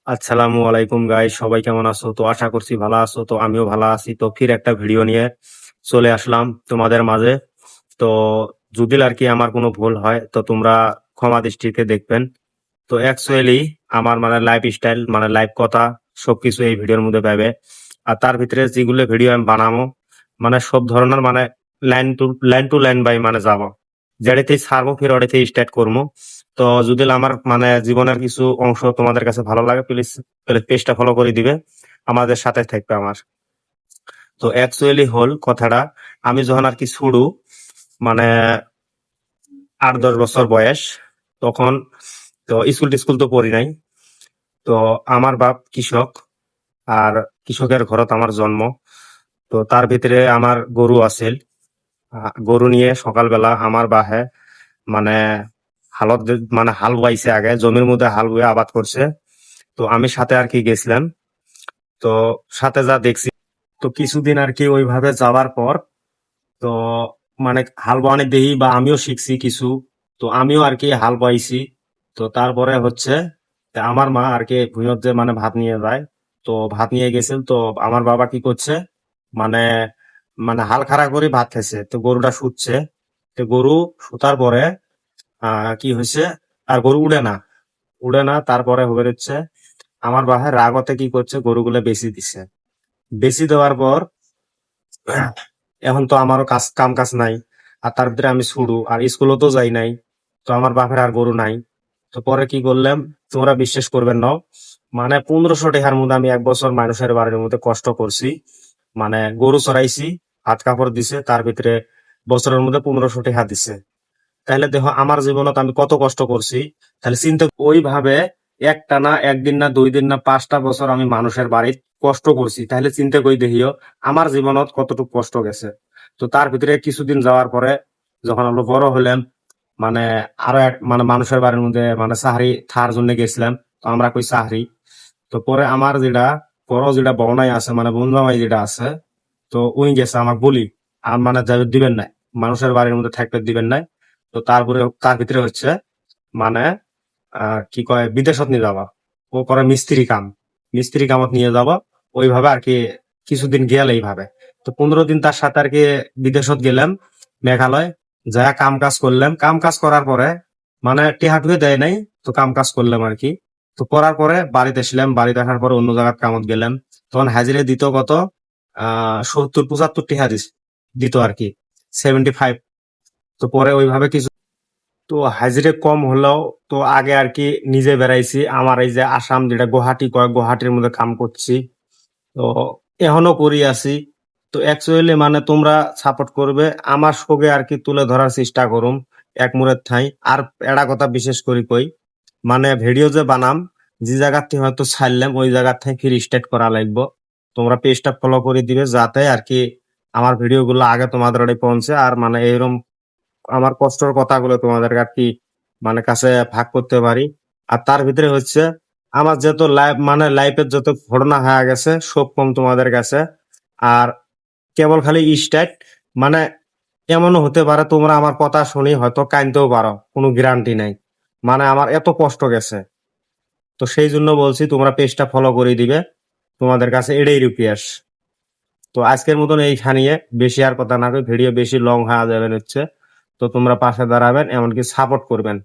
আসসালামু আলাইকুম গাইস, সবাই কেমন আছো? তো আশা করছি ভালো আছো। তো আমিও ভালো আছি। তো ফির একটা ভিডিও নিয়ে চলে আসলাম তোমাদের মাঝে। তো যদি আর কি আমার কোনো ভুল হয় তো তোমরা ক্ষমা দৃষ্টিতে দেখবেন। তো অ্যাকচুয়ালি আমার মানে লাইফ স্টাইল মানে লাইফ কথা সবকিছু এই ভিডিওর মধ্যে পাবে। আর তার ভিতরে যেগুলো ভিডিও আমি বানাবো মানে সব ধরনের মানে লাইন টু লাইন বাই মানে যাব, যেটাতেই ছাড়বো ফির ওটাতেই স্টার্ট করবো। তো যদি আমার মানে জীবনের কিছু অংশ তোমাদের কাছে ভালো লাগে, প্লিজ পেজটা ফলো করে দিবে, আমাদের সাথে থাকবে আমার। তো অ্যাকচুয়ালি হল কথাটা, আমি যখন আর কি শুরু মানে 8-10 বছর বয়স, তখন তো স্কুল টিস্কুল তো পড়ি নাই। তো আমার বাপ কৃষক, আর কৃষকের ঘরত আমার জন্ম। তো তার ভিতরে আমার গরু আছিল। গরু নিয়ে সকালবেলা আমার বাহে মানে মানে হাল বাইছে, আগে জমির মধ্যে হাল বয়ে আবাদ করছে। তো আমি সাথে আর কি গেছিলাম। তো সাথে যা দেখছি, তো কিছুদিন আর কি ওইভাবে যাওয়ার পর তো মানে হাল বাওয়ানি দেখি বা আমিও শিখছি কিছু। তো আমিও আর কি হাল বাইছি। তো তারপরে হচ্ছে তা আমার মা আর কি ভুঁইয়ত যে মানে ভাত নিয়ে যায়। তো ভাত নিয়ে গেছিল, তো আমার বাবা কি করছে মানে মানে হাল খাড়া করে ভাত খাইছে, তো গরুটা শুচ্ছে। তো গরু শুতার পরে কি হয়েছে, আর গরু উড়ে না তারপরে হচ্ছে আমার বাসায় রাগতে কি করছে, গরুগুলো বেশি দিছে। বেশি দেওয়ার পর এখন তো আমারও কাম কাজ নাই। আর তার ভিতরে আমি শুরু আর স্কুলও তো যাই নাই। তো আমার বাপের আর গরু নাই। তো পরে কি করলাম, তোমরা বিশ্বাস করবেন না, মানে 1500 টাকার মধ্যে আমি 1 বছর মানুষের বাড়ির মধ্যে কষ্ট করছি। মানে গরু চড়াইছি, হাত কাপড় দিছে, তার ভিতরে বছরের মধ্যে 1500 টাকা দিছে। তাহলে দেখো আমার জীবনত আমি কত কষ্ট করছি। তাহলে চিন্তা ওইভাবে একটা না, একদিন না, 2 দিন না, 5টা বছর আমি মানুষের বাড়িতে কষ্ট করছি। তাহলে চিন্তা করে দেখিও আমার জীবনত কতটুকু কষ্ট গেছে। তো তার ভিতরে কিছুদিন যাওয়ার পরে যখন আমরা বড় হলাম, মানে আরো এক মানে মানুষের বাড়ির মধ্যে মানে চাকরি থার জন্য গেছিলাম। তো আমরা কই চাকরি। তো পরে আমার যেটা বড় যেটা বউনাই আছে মানে বোন জামাই যেটা আছে, তো উনি গেছে আমাকে বলি আর মানে যাবে দিবেন নাই, মানুষের বাড়ির মধ্যে থাকতে দিবেন নাই। তো তারপরে তার ভিতরে হচ্ছে মানে কি কয় বিদেশত নিয়ে যাবা। ও করে মিস্ত্রি কামত নিয়ে যাবা। ওইভাবে আর কি কিছুদিন গেল এইভাবে। তো 15 দিন তার সাথে আর কি বিদেশত গেলাম, মেঘালয়। যা কাম কাজ করলাম, কাম কাজ করার পরে মানে টেহাটুয়ে দেয় নাই। তো কাম কাজ করলাম আর কি। তো করার পরে বাড়িতে আসলাম, বাড়িতে আসার পরে অন্য জায়গায় কামত গেলাম। তখন হাজিরে দিত কত, 70-75 টাকা দিত আর কি, 75। তো পরে ওইভাবে কিছু, তো হাজিরে কম হলেও তো আগে আর কি নিজে বেড়াইছি। আমার এই যে আসাম যেটা গুয়াহাটি কয়, গুয়াহাটির মধ্যে কাম করছি। তো এখনো করি আছি। তো অ্যাকচুয়ালি মানে তোমরা সাপোর্ট করবে, আমার সঙ্গে আর কি তুলে ধরার চেষ্টা করুম এক মুরের ঠাই। আর এড়া কথা বিশেষ করে কই, মানে ভিডিও যে বানাম, যে জায়গার থেকে হয়তো ছাড়লাম ওই জায়গার থেকে ফির স্টার্ট করা লাগবে। তোমরা পেজটা ফলো করে দিবে যাতে আর কি আমার ভিডিও গুলো আগে তোমাদের ওটাই পৌঁছে। আর মানে এরকম আমার কষ্টের কথাগুলো তোমাদের আর কি মানে কাছে ভাগ করতে পারি। আর তার ভিতরে হচ্ছে আমার যত লাইফ মানে লাইফের যত ঘটনা হয়ে গেছে সব কম তোমাদের কাছে। আর কেবল খালি স্টার্ট, মানে এমনও হতে পারে তোমরা আমার কথা শুনি হয়তো কানতেও পারো, কোনো গ্যারান্টি নাই। মানে আমার এত কষ্ট গেছে। তো সেই জন্য বলছি তোমরা পেজটা ফলো করে দিবে, তোমাদের কাছে এটাই রিকোয়েস্ট। তো আজকের মতন এইখানে বেশি আর কথা না কই, ভিডিও বেশি লং হয়ে যাবে হচ্ছে। তো তোমরা পাশে দাঁড়াবেন, এমনকি সাপোর্ট করবেন।